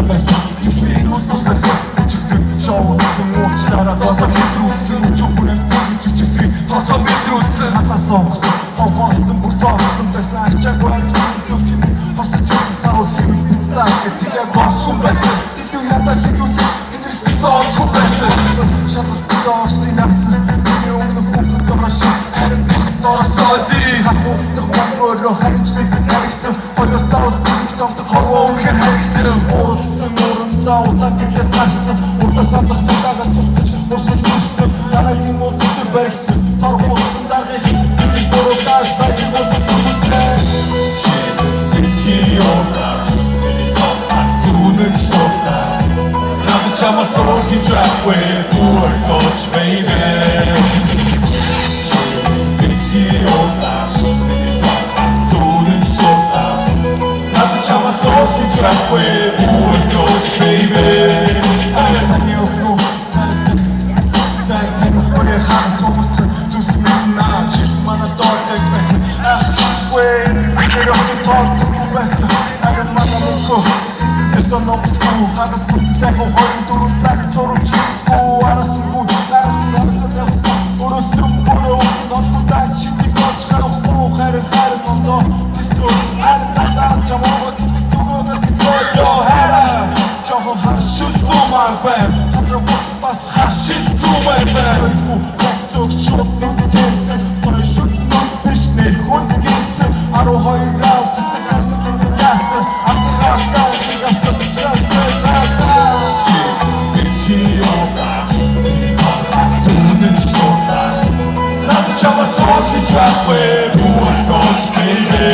байсан Юуфир утус байсан Чигтэн шоудсан уучлаараа додоо хэтрүүлсэн Үчиг бүрэмтэн жижигтрий тооцоо мэдрүүлсэн Хатаас онгосон ховоосон бүр цоорсон байсан Ачаагүй ажиг зөвчний босож байсан саул хэмиг бицтаа гэдэг яг болсон байсан Тэвдүү язаа хидүүлээ тэдрэх бистаа онцгүй байсан Шалгал битээ орсын яасан Миний өмнө бүгд дорашин харин доросоо дий Хахуултах монгороо харинчлэг харигсан Хоёроос цаавал бүгд сонтог хорвоо үнхээр харигсан Уулсан урандаа улаан гэрлээ тарсан Урдаа сандах цагдаагаас цухтаж урсан зүрсэн Дараагийн муудтай баригдсан торхуулсан даргыг Бидний дөрөвдөөс байхыг боловсон үзээ Чи битгий явдаач Миний цогтаа зүүнэн штоотаа Надад чамаас өөрхийн трапгүй Бүр гоч baby Sorry, trap way, boy, gosh, baby. Сани охну, зарим хөрөө хаас ууссан зүс минь чиг мана дордаг байсан. Way, тэр охин тоолдог байсан. Аган манарко, эстон ногсгүй хагас бүтсэг хойд дөрөв цаг зурж оо арасгүй арасна өрөсөн бороо ноттой чиг гоч гарахгүй харин мондоо тисүү ардаа чамаа Your head John has shoot through my band Hundred bucks pass has shit through my band Who like to shoot no dancing So I shoot no Disney Who dancing I don't hide out This the kind of thing that I said I'm the hard guy I think I'm so just like that Chick, bitty, oh God It's all that soon and so that Not the chama so I can trap with Boy, gosh, baby